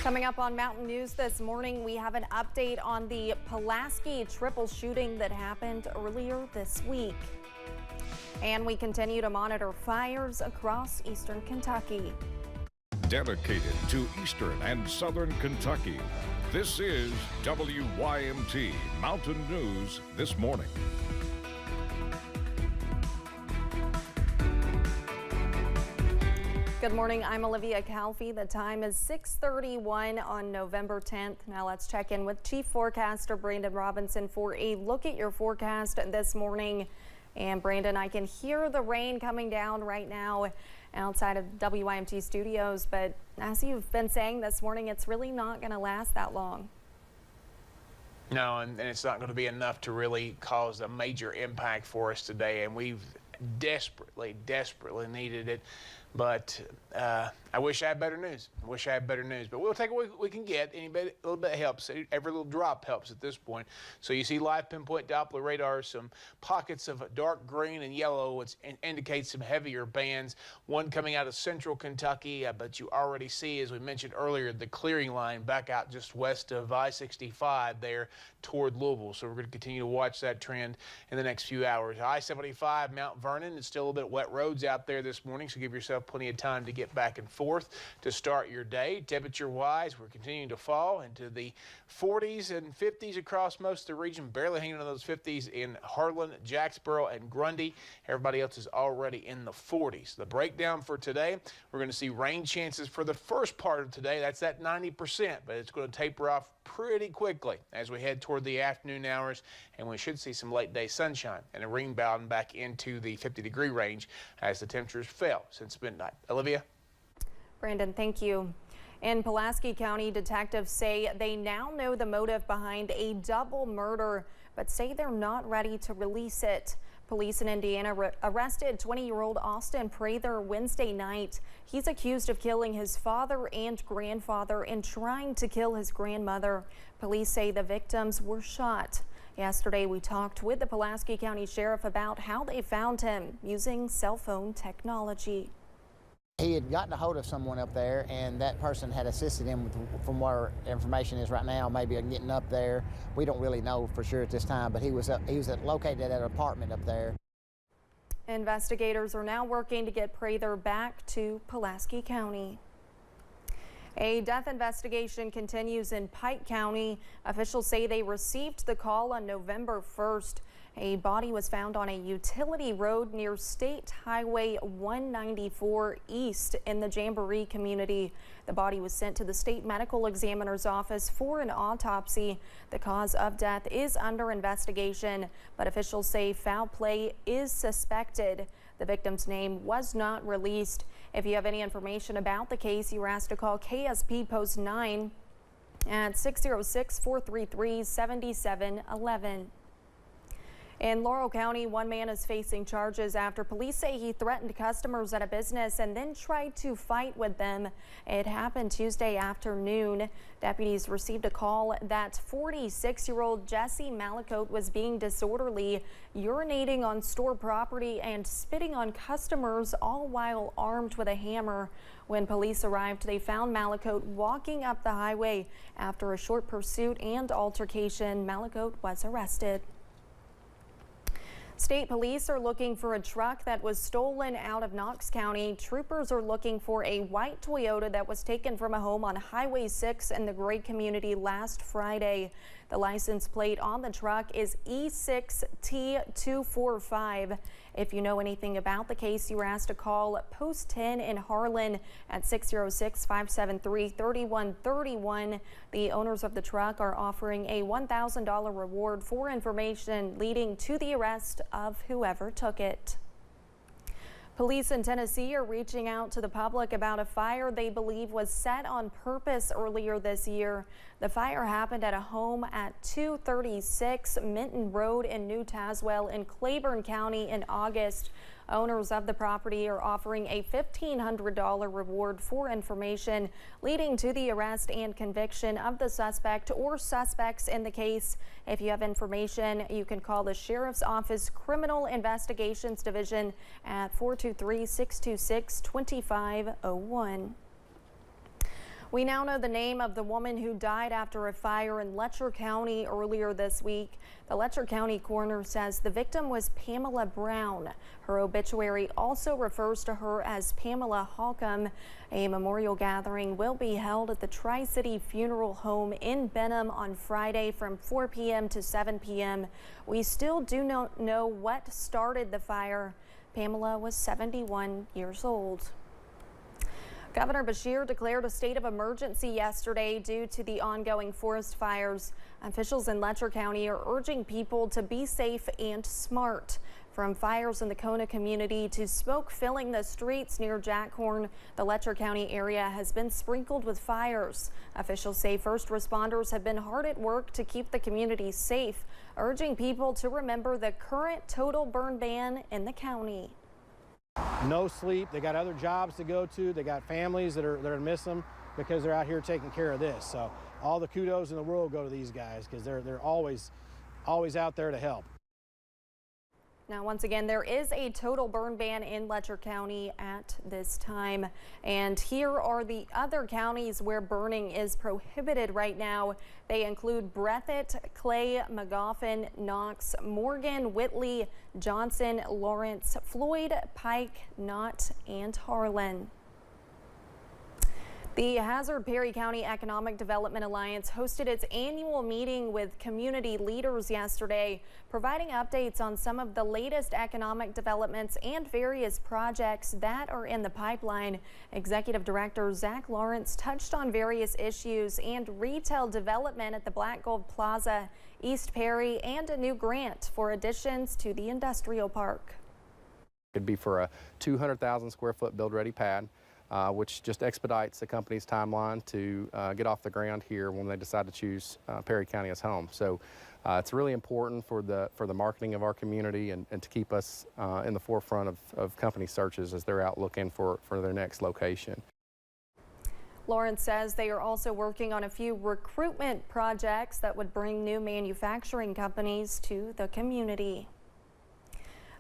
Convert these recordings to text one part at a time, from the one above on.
Coming up on Mountain News this morning, we have an update on the Pulaski triple shooting that happened earlier this week. And we continue to monitor fires across eastern Kentucky. Dedicated to eastern and southern Kentucky, this is WYMT Mountain News this morning. Good morning, I'm Olivia Calfee. The time is 6:31 on November 10th. Now let's check in with Chief Forecaster Brandon Robinson for a look at your forecast this morning. And Brandon, I can hear the rain coming down right now outside of WYMT studios, but as you've been saying this morning, it's really not going to last that long. No, and it's not going to be enough to really cause a major impact for us today, and we've desperately needed it. But I wish I had better news. But we'll take what we can get. A little bit helps. Every little drop helps at this point. So you see live pinpoint Doppler radar, some pockets of dark green and yellow, which indicates some heavier bands. One coming out of central Kentucky, but you already see, as we mentioned earlier, the clearing line back out just west of I-65 there toward Louisville. So we're going to continue to watch that trend in the next few hours. I-75, Mount Vernon, it's still a little bit wet roads out there this morning, so give yourself plenty of time to get back and forth to start your day. Temperature-wise, we're continuing to fall into the 40s and 50s across most of the region, barely hanging on those 50s in Harlan, Jacksboro, and Grundy. Everybody else is already in the 40s. The breakdown for today, we're going to see rain chances for the first part of today. That's at 90%, but it's going to taper off pretty quickly as we head toward the afternoon hours, and we should see some late day sunshine and a rebound back into the 50-degree range as the temperatures fell since midnight. Olivia? Brandon, thank you. In Pulaski County, detectives say they now know the motive behind a double murder, but say they're not ready to release it. Police in Indiana arrested 20-year-old Austin Prather Wednesday night. He's accused of killing his father and grandfather and trying to kill his grandmother. Police say the victims were shot. Yesterday, we talked with the Pulaski County Sheriff about how they found him using cell phone technology. He had gotten a hold of someone up there, and that person had assisted him with, from where information is right now, maybe getting up there. We don't really know for sure at this time, but he was located at an apartment up there. Investigators are now working to get Prather back to Pulaski County. A death investigation continues in Pike County. Officials say they received the call on November 1st. A body was found on a utility road near State Highway 194 East in the Jamboree community. The body was sent to the state medical examiner's office for an autopsy. The cause of death is under investigation, but officials say foul play is suspected. The victim's name was not released. If you have any information about the case, you are asked to call KSP Post 9 at 606-433-7711. In Laurel County, one man is facing charges after police say he threatened customers at a business and then tried to fight with them. It happened Tuesday afternoon. Deputies received a call that 46-year-old Jesse Malicote was being disorderly, urinating on store property and spitting on customers, all while armed with a hammer. When police arrived, they found Malicote walking up the highway. After a short pursuit and altercation, Malicote was arrested. State police are looking for a truck that was stolen out of Knox County. Troopers are looking for a white Toyota that was taken from a home on Highway 6 in the Gray community last Friday. The license plate on the truck is E6T245. If you know anything about the case, you are asked to call Post 10 in Harlan at 606-573-3131. The owners of the truck are offering a $1,000 reward for information leading to the arrest of whoever took it. Police in Tennessee are reaching out to the public about a fire they believe was set on purpose earlier this year. The fire happened at a home at 236 Minton Road in New Tazewell in Claiborne County in August. Owners of the property are offering a $1,500 reward for information leading to the arrest and conviction of the suspect or suspects in the case. If you have information, you can call the Sheriff's Office Criminal Investigations Division at 423-626-2501. We now know the name of the woman who died after a fire in Letcher County earlier this week. The Letcher County coroner says the victim was Pamela Brown. Her obituary also refers to her as Pamela Holcomb. A memorial gathering will be held at the Tri-City Funeral Home in Benham on Friday from 4 p.m. to 7 p.m. We still do not know what started the fire. Pamela was 71 years old. Governor Beshear declared a state of emergency yesterday due to the ongoing forest fires. Officials in Letcher County are urging people to be safe and smart. From fires in the Kona community to smoke filling the streets near Jackhorn, the Letcher County area has been sprinkled with fires. Officials say first responders have been hard at work to keep the community safe, urging people to remember the current total burn ban in the county. No sleep. They got other jobs to go to. They got families that are gonna miss them because they're out here taking care of this. So all the kudos in the world go to these guys because they're always out there to help. Now, once again, there is a total burn ban in Letcher County at this time. And here are the other counties where burning is prohibited right now. They include Breathitt, Clay, Magoffin, Knox, Morgan, Whitley, Johnson, Lawrence, Floyd, Pike, Knott, and Harlan. The Hazard Perry County Economic Development Alliance hosted its annual meeting with community leaders yesterday, providing updates on some of the latest economic developments and various projects that are in the pipeline. Executive Director Zach Lawrence touched on various issues and retail development at the Black Gold Plaza, East Perry, and a new grant for additions to the industrial park. It'd be for a 200,000 square foot build-ready pad. Which just expedites the company's timeline to get off the ground here when they decide to choose Perry County as home. So it's really important for the marketing of our community and to keep us in the forefront of company searches as they're out looking for their next location. Lawrence says they are also working on a few recruitment projects that would bring new manufacturing companies to the community.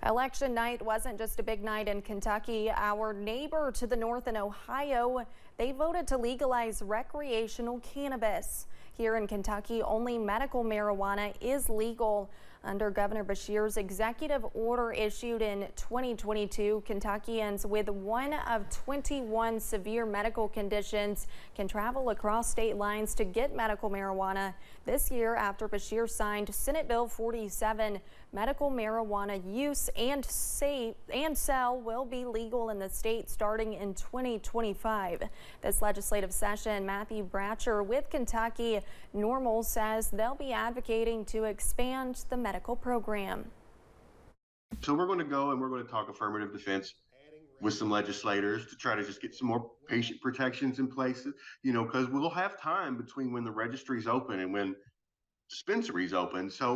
Election night wasn't just a big night in Kentucky. Our neighbor to the north in Ohio, they voted to legalize recreational cannabis. Here in Kentucky, only medical marijuana is legal. Under Governor Beshear's executive order issued in 2022, Kentuckians with one of 21 severe medical conditions can travel across state lines to get medical marijuana. This year, after Beshear signed Senate Bill 47, medical marijuana use and sell will be legal in the state starting in 2025. This legislative session, Matthew Bratcher with Kentucky NORML says they'll be advocating to expand the medical program. So we're going to go and we're going to talk affirmative defense with some legislators to try to just get some more patient protections in place, because we'll have time between when the registry's open and when dispensaries open. So,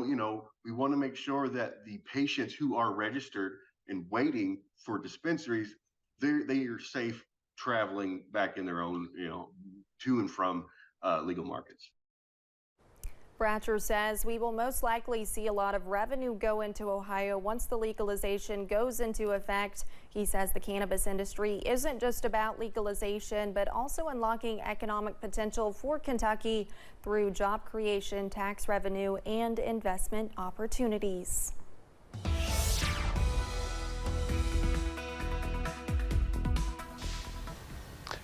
we want to make sure that the patients who are registered and waiting for dispensaries, they are safe traveling back in their own, to and from legal markets. Bratcher says we will most likely see a lot of revenue go into Ohio once the legalization goes into effect. He says the cannabis industry isn't just about legalization, but also unlocking economic potential for Kentucky through job creation, tax revenue, and investment opportunities.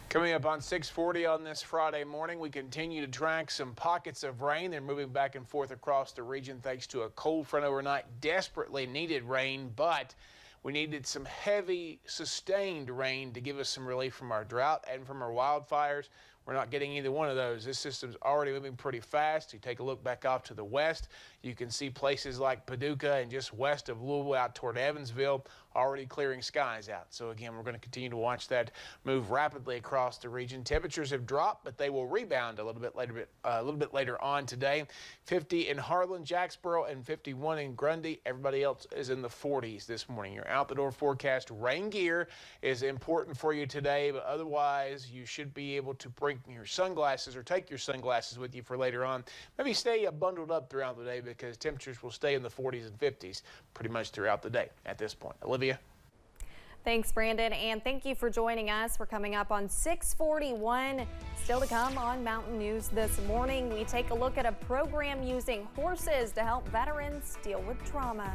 Coming up on 640 on this Friday morning, we continue to track some pockets of rain. They're moving back and forth across the region thanks to a cold front overnight. Desperately needed rain, but we needed some heavy, sustained rain to give us some relief from our drought and from our wildfires. We're not getting either one of those. This system's already moving pretty fast. You take a look back off to the west, you can see places like Paducah and just west of Louisville out toward Evansville already clearing skies out. So again, we're going to continue to watch that move rapidly across the region. Temperatures have dropped, but they will rebound a little bit later on today. 50 in Harlan, Jacksboro, and 51 in Grundy. Everybody else is in the 40s this morning. Your out the door forecast rain gear is important for you today, but otherwise you should be able to bring your sunglasses or take your sunglasses with you for later on. Maybe stay bundled up throughout the day because temperatures will stay in the 40s and 50s pretty much throughout the day at this point. Olivia? Thanks, Brandon, and thank you for joining us. We're coming up on 6:41. Still to come on Mountain News this morning, we take a look at a program using horses to help veterans deal with trauma.